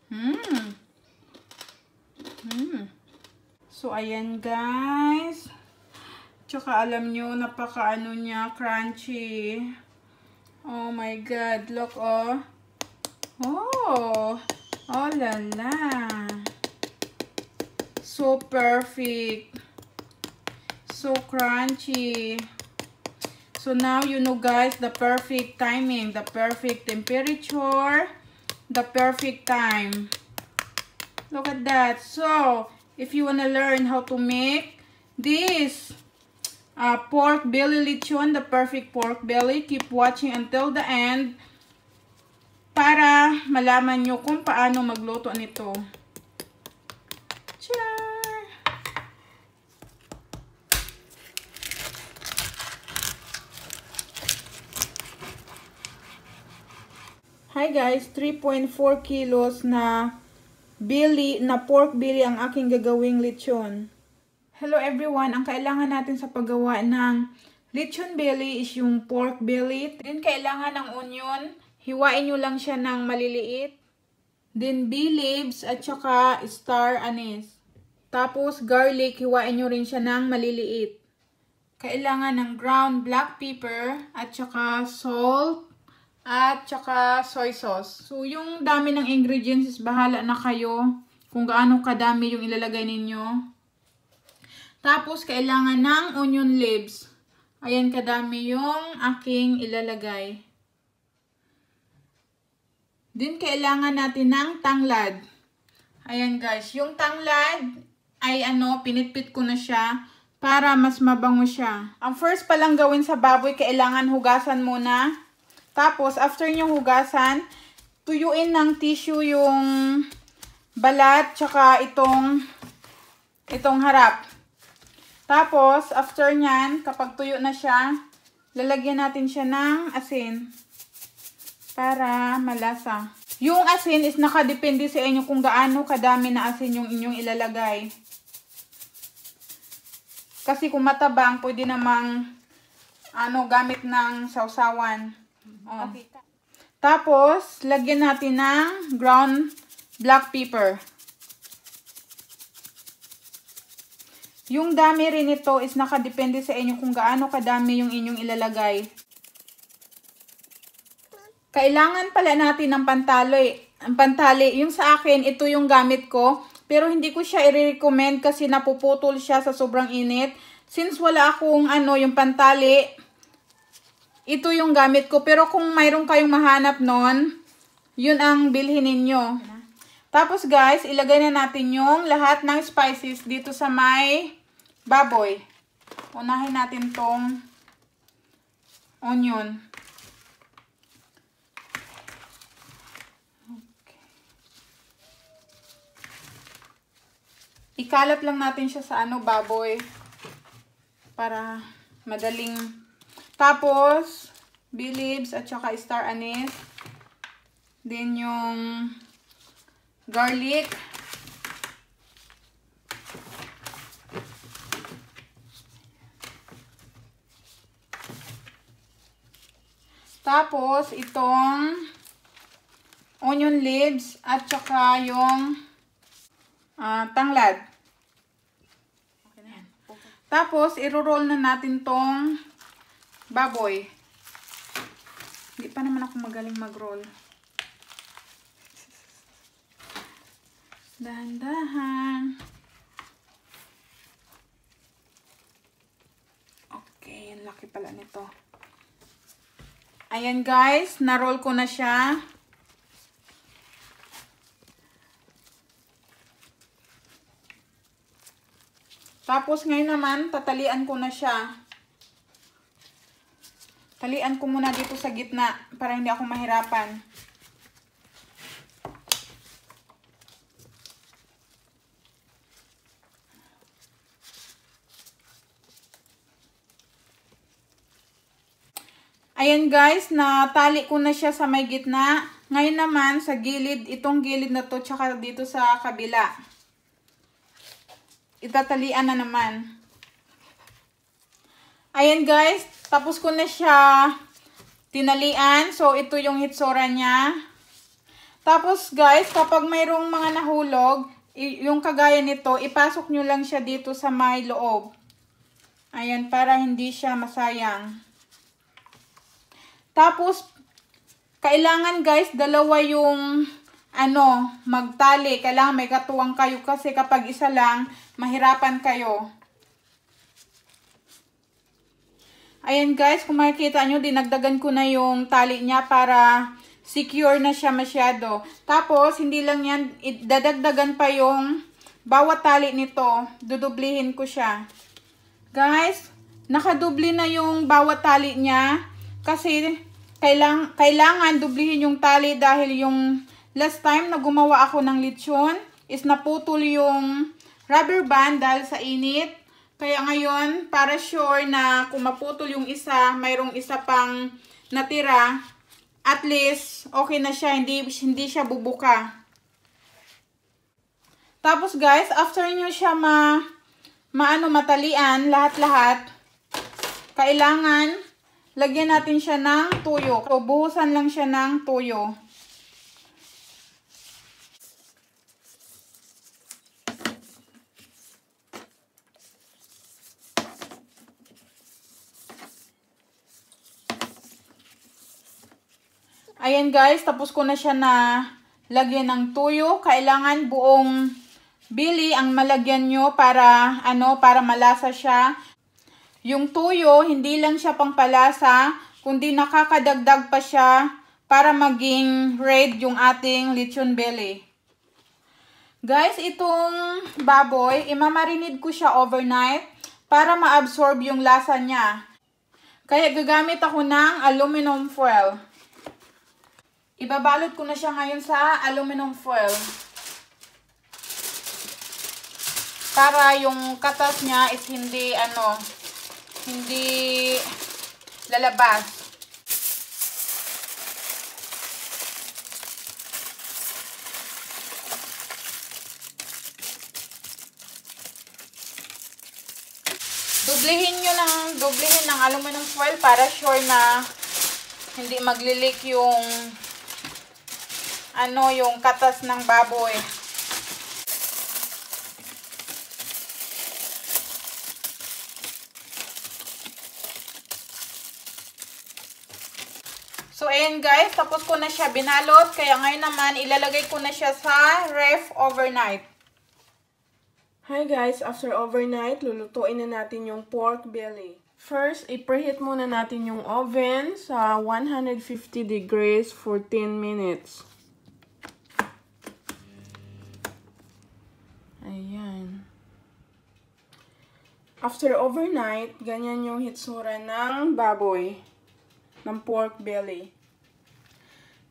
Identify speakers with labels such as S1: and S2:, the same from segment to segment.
S1: Mm. So, ayan guys. Tsaka alam nyo, napaka-ano niya, crunchy. Oh my God. Look, oh. Oh. Oh la la. So perfect. So crunchy. So now you know guys, the perfect timing, the perfect temperature, the perfect time. Look at that. So, if you want to learn how to make this pork belly lechon, the perfect pork belly, keep watching until the end para malaman nyo kung paano magluto nito. Char! Hi guys, 3.4 kilos na pork belly ang aking gagawing lechon. Hello everyone, ang kailangan natin sa paggawa ng lechon belly is yung pork belly. Then kailangan ng onion, hiwain nyo lang siya ng maliliit. Then bay leaves at saka star anise. Tapos garlic, hiwain nyo rin siya ng maliliit. Kailangan ng ground black pepper at saka salt. At saka soy sauce. So, yung dami ng ingredients is bahala na kayo kung gaano kadami yung ilalagay ninyo. Tapos, kailangan ng onion leaves. Ayan kadami yung aking ilalagay. Din, kailangan natin ng tanglad. Ayan guys, yung tanglad ay pinitpit ko na siya para mas mabango siya. Ang first palang gawin sa baboy, kailangan hugasan muna. Tapos, after nyo hugasan, tuyuin ng tissue yung balat, tsaka itong harap. Tapos, after nyan, kapag tuyo na siya, lalagyan natin siya ng asin para malasa. Yung asin is nakadepende sa inyo kung gaano kadami na asin yung inyong ilalagay. Kasi kung matabang, pwede namang gamit ng sausawan. Oh. Okay. Tapos, lagyan natin ng ground black pepper. Yung dami rin ito is nakadepende sa inyo kung gaano kadami yung inyong ilalagay. Kailangan pala natin ng pantali. Yung sa akin, ito yung gamit ko. Pero hindi ko siya i-recommend kasi napuputol siya sa sobrang init. Since wala akong yung pantali, ito yung gamit ko. Pero kung mayroon kayong mahanap nun, yun ang bilhin ninyo. Tapos guys, ilagay na natin yung lahat ng spices dito sa may baboy. Unahin natin tong onion. Okay. Ikalat lang natin siya sa baboy. Para madaling. Tapos, bay leaves at saka star anise. Then yung garlic. Tapos, itong onion leaves at saka yung tanglad. Okay na yan. Tapos, iro-roll na natin tong baboy. Hindi pa naman ako magaling mag-roll. Dahan-dahan. Okay, ang laki pala nito. Ayan guys, na-roll ko na siya. Tapos ngayon naman, tatalian ko na siya. Talian ko muna dito sa gitna para hindi ako mahirapan. Ayan guys, natali ko na siya sa may gitna. Ngayon naman sa gilid, itong gilid na to, tsaka dito sa kabila. Itatalian na naman. Ayan guys, tapos ko na siya tinalian. So, ito yung hitsura niya. Tapos guys, kapag mayroong mga nahulog, yung kagaya nito, ipasok nyo lang siya dito sa may loob. Ayan, para hindi siya masayang. Tapos, kailangan guys, dalawa yung magtali. Kailangan may katuwang kayo kasi kapag isa lang, mahirapan kayo. Ayan guys, kung makikita nyo, dinagdagan ko na yung tali niya para secure na siya masyado. Tapos, hindi lang yan, dadagdagan pa yung bawat tali nito. Dudublihin ko siya. Guys, nakadubli na yung bawat tali niya. Kasi, kailangan dublihin yung tali dahil yung last time na gumawa ako ng lechon is naputol yung rubber band dahil sa init. Kaya ngayon, para sure na kung maputol yung isa, mayroong isa pang natira, at least, okay na siya, hindi siya bubuka. Tapos guys, after nyo siya matalian, lahat-lahat, kailangan, lagyan natin siya ng tuyo. So, buhusan lang siya ng tuyo. Ayan guys, tapos ko na siya na lagyan ng tuyo. Kailangan buong bili ang malagyan nyo para malasa siya. Yung tuyo, hindi lang siya pangpalasa, kundi nakakadagdag pa siya para maging red yung ating lechon belly. Guys, itong baboy, imamarinid ko siya overnight para ma-absorb yung lasa niya. Kaya gagamit ako ng aluminum foil. Ibabalot ko na siya ngayon sa aluminum foil. Para yung katas niya is hindi lalabas. Dublihin ng aluminum foil para sure na hindi maglilik yung katas ng baboy. So, ayan guys, tapos ko na siya binalot. Kaya ngayon naman, ilalagay ko na siya sa ref overnight. Hi guys, after overnight, lulutuin na natin yung pork belly. First, i-preheat muna natin yung oven sa 150 degrees for 10 minutes. Ayan. After overnight, ganyan yung hitsura ng baboy, ng pork belly.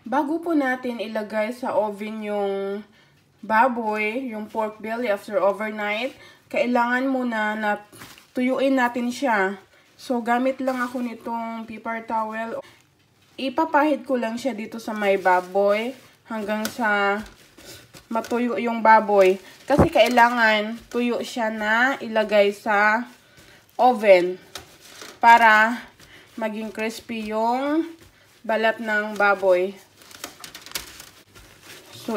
S1: Bago po natin ilagay sa oven yung baboy, yung pork belly after overnight, kailangan muna na tuyuin natin siya. So, gamit lang ako nitong paper towel. Ipapahid ko lang siya dito sa may baboy hanggang sa matuyo yung baboy. Kasi kailangan tuyo siya na ilagay sa oven para maging crispy yung balat ng baboy. So,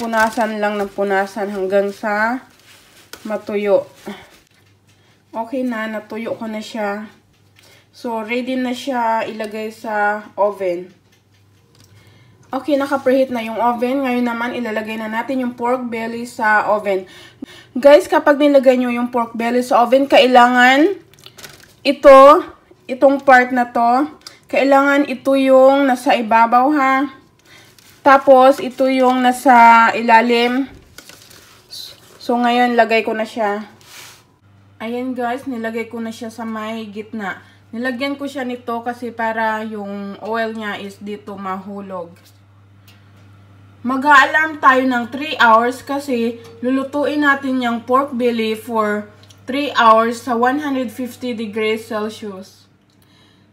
S1: punasan lang ng punasan hanggang sa matuyo. Okay na, natuyo ko na siya. So, ready na siya ilagay sa oven. Okay, naka-preheat na yung oven. Ngayon naman, ilalagay na natin yung pork belly sa oven. Guys, kapag nilagay nyo yung pork belly sa oven, kailangan itong part na to, kailangan ito yung nasa ibabaw ha. Tapos, ito yung nasa ilalim. So, ngayon, lagay ko na siya. Ayan guys, nilagay ko na siya sa may gitna. Nilagyan ko siya nito kasi para yung oil niya is dito mahulog. Mag-a-alarm tayo ng 3 hours kasi lulutuin natin yung pork belly for 3 hours sa 150 degrees Celsius.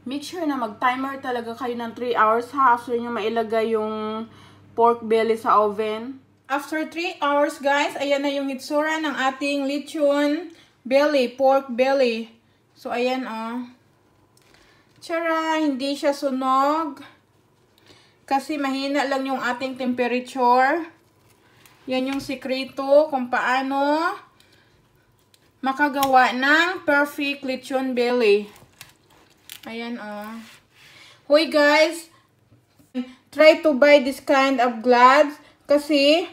S1: Make sure na mag-timer talaga kayo ng 3 hours ha after nyo mailagay yung pork belly sa oven. After 3 hours guys, ayan na yung itsura ng ating lechon belly, pork belly. So ayan oh. Tara, hindi siya sunog. Kasi mahina lang yung ating temperature. Yan yung sikreto kung paano makagawa ng perfect lechon belly. Ayan oh. Hoy guys, try to buy this kind of gloves kasi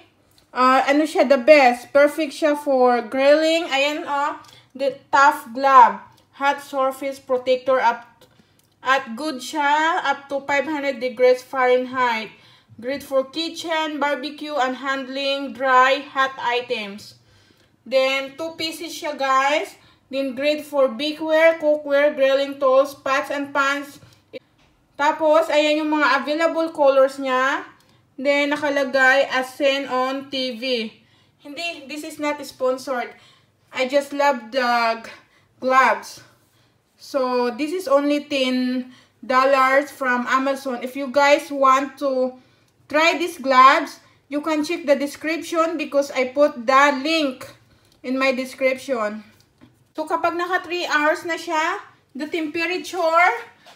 S1: ano siya, the best. Perfect siya for grilling. Ayan oh, the tough glove. Hot surface protector at good siya up to 500 degrees Fahrenheit. Great for kitchen, barbecue, and handling dry, hot items. Then, 2 pieces siya guys. Then, great for bakeware, cookware, grilling tools, pots and pans. Tapos, ayan yung mga available colors niya. Then, nakalagay as seen on TV. Hindi, this is not sponsored. I just love the gloves. So, this is only $10 from Amazon. If you guys want to try these gloves, you can check the description because I put the link in my description. So, kapag naka 3 hours na siya, the temperature,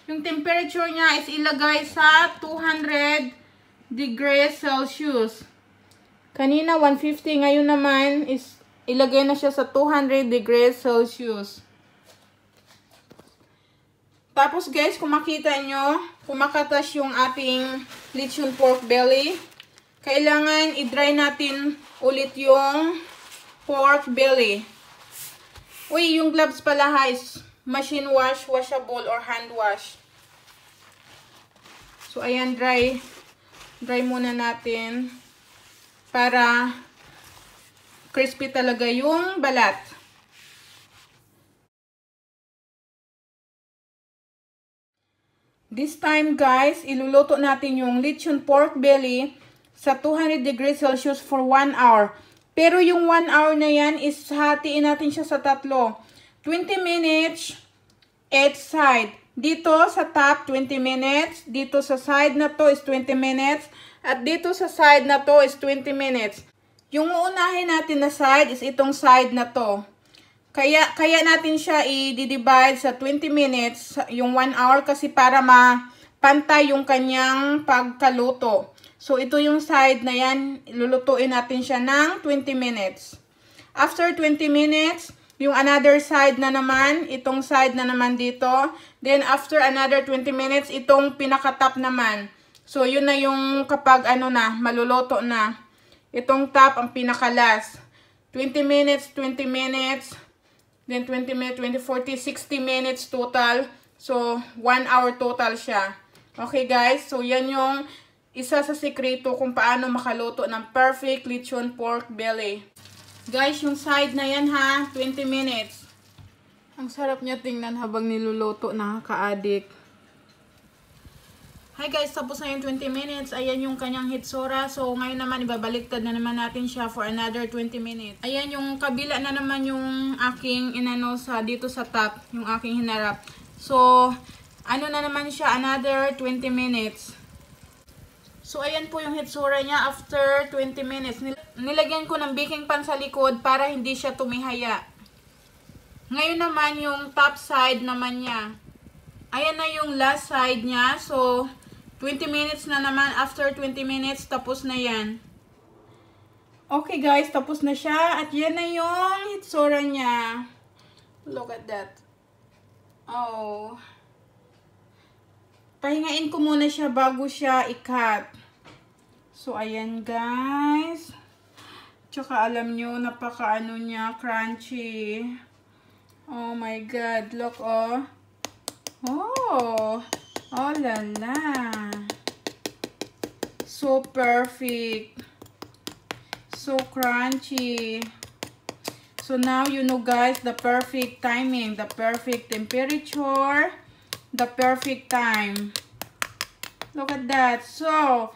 S1: yung temperature niya is ilagay sa 200 degrees Celsius. Kanina 150, ngayon naman is ilagay na siya sa 200 degrees Celsius. Tapos guys, kung makita nyo, kumakatas yung ating lechon pork belly. Kailangan i-dry natin ulit yung pork belly. Uy, yung gloves pala ha is machine wash, washable, or hand wash. So ayan, dry muna natin para crispy talaga yung balat. This time guys, iluluto natin yung lechon pork belly sa 200 degrees Celsius for 1 hour. Pero yung 1 hour na yan is hatiin natin siya sa tatlo. 20 minutes each side. Dito sa top 20 minutes, dito sa side na to is 20 minutes, at dito sa side na to is 20 minutes. Yung uunahin natin na side is itong side na to. Kaya natin siya i-divide sa 20 minutes, yung 1 hour, kasi para mapantay yung kanyang pagkaluto. So, ito yung side na yan, lulutuin natin siya ng 20 minutes. After 20 minutes, yung another side na naman, itong side na naman dito. Then, after another 20 minutes, itong pinaka-top naman. So, yun na yung kapag ano na, maluluto na. Itong top ang pinaka-last. 20 minutes, 20 minutes. Then 20 minutes, 20, 40, 60 minutes total. So, 1 hour total siya. Okay guys, so yan yung isa sa sikreto kung paano makaluto ng perfect lechon pork belly. Guys, yung side na yan ha, 20 minutes. Ang sarap niya tingnan habang niluluto, nakaka-addict. Hi guys, tapos na yung 20 minutes. Ayan yung kanyang hitsura. So, ngayon naman, ibabaliktad na naman natin siya for another 20 minutes. Ayan yung kabila na naman yung aking inano sa dito sa top. Yung aking hinarap. So, ano na naman siya, another 20 minutes. So, ayan po yung hitsura niya after 20 minutes. Nilagyan ko ng baking pan sa likod para hindi siya tumihaya. Ngayon naman yung top side naman niya. Ayan na yung last side niya. So, 20 minutes na naman. After 20 minutes, tapos na yan. Okay guys, tapos na siya. At yan na yung hitsura niya. Look at that. Oh. Pahingain ko muna siya bago siya i-cut. So, ayan guys. Tsaka alam nyo, napaka-ano niya, crunchy. Oh my God. Look, oh. Oh. Oh la la. So perfect. So crunchy. So now you know guys, the perfect timing, the perfect temperature, the perfect time. Look at that. So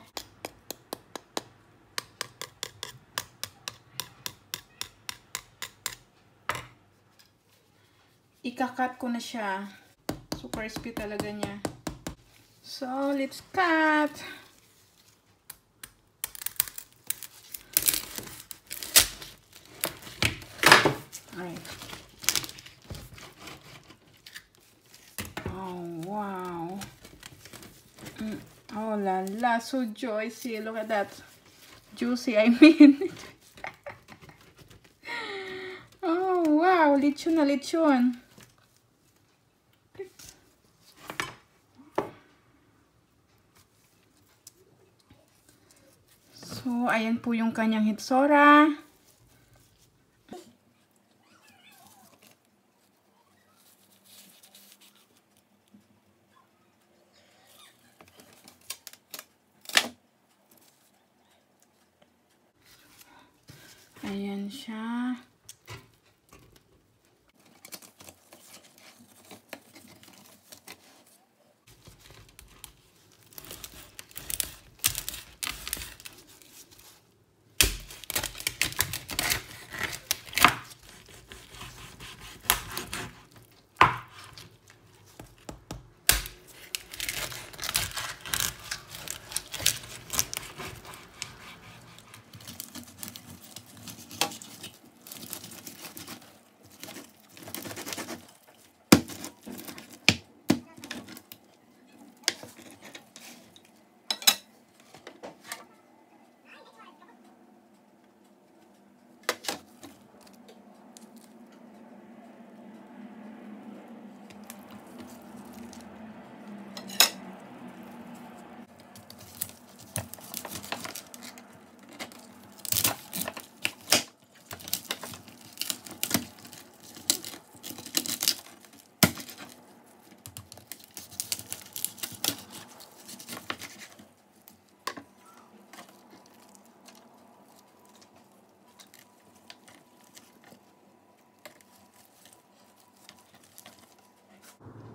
S1: ikakat ko na siya. So crispy talaga niya. So, let's cut. Alright. Oh, wow. Oh, la la, so juicy. Look at that. Juicy, I mean. Oh, wow. Lechon na lechon. So, ayan po yung kanyang hitsura. Ayan siya.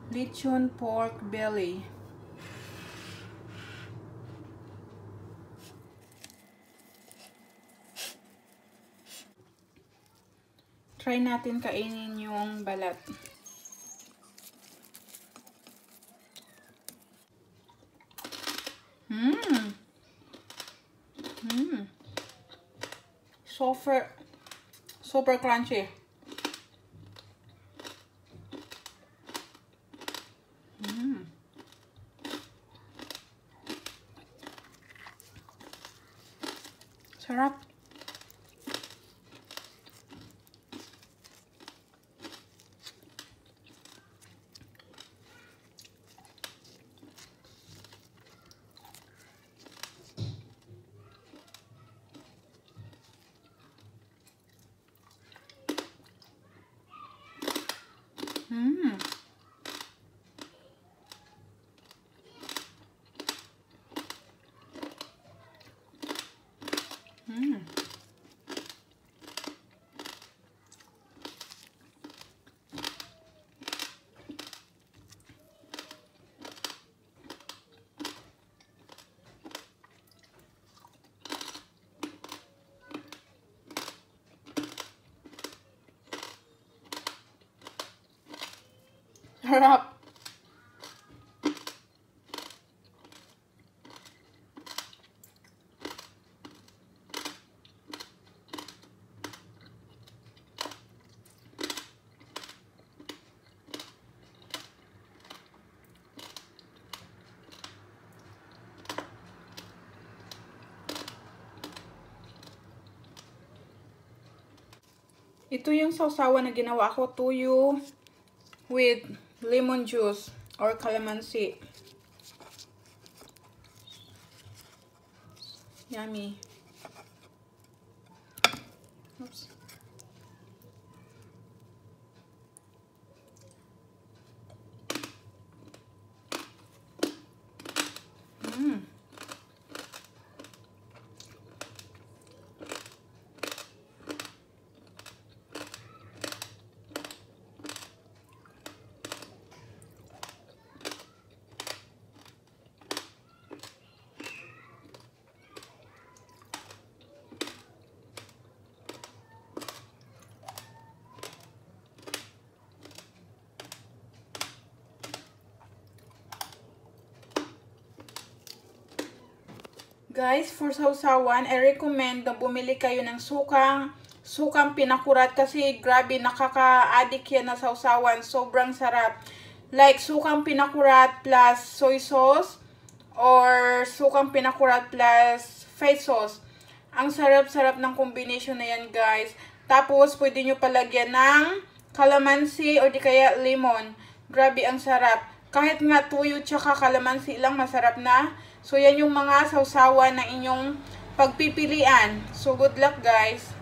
S1: Lechon pork belly. Try natin kainin yung balat. Super crunchy. Sarap. Sarap. Ito yung sausawan na ginawa ko, tuyo with lemon juice or calamansi. Yummy. Oops. Guys, for sausawan, I recommend na bumili kayo ng sukang pinakurat kasi grabe nakaka-addict yan na sausawan. Sobrang sarap. Like sukang pinakurat plus soy sauce or sukang pinakurat plus fish sauce. Ang sarap-sarap ng combination na yan, guys. Tapos, pwede nyo palagyan ng calamansi o di kaya lemon. Grabe, ang sarap. Kahit nga tuyo tsaka calamansi lang, masarap na. So, yan yung mga sausawan na inyong pagpipilian. So, good luck, guys.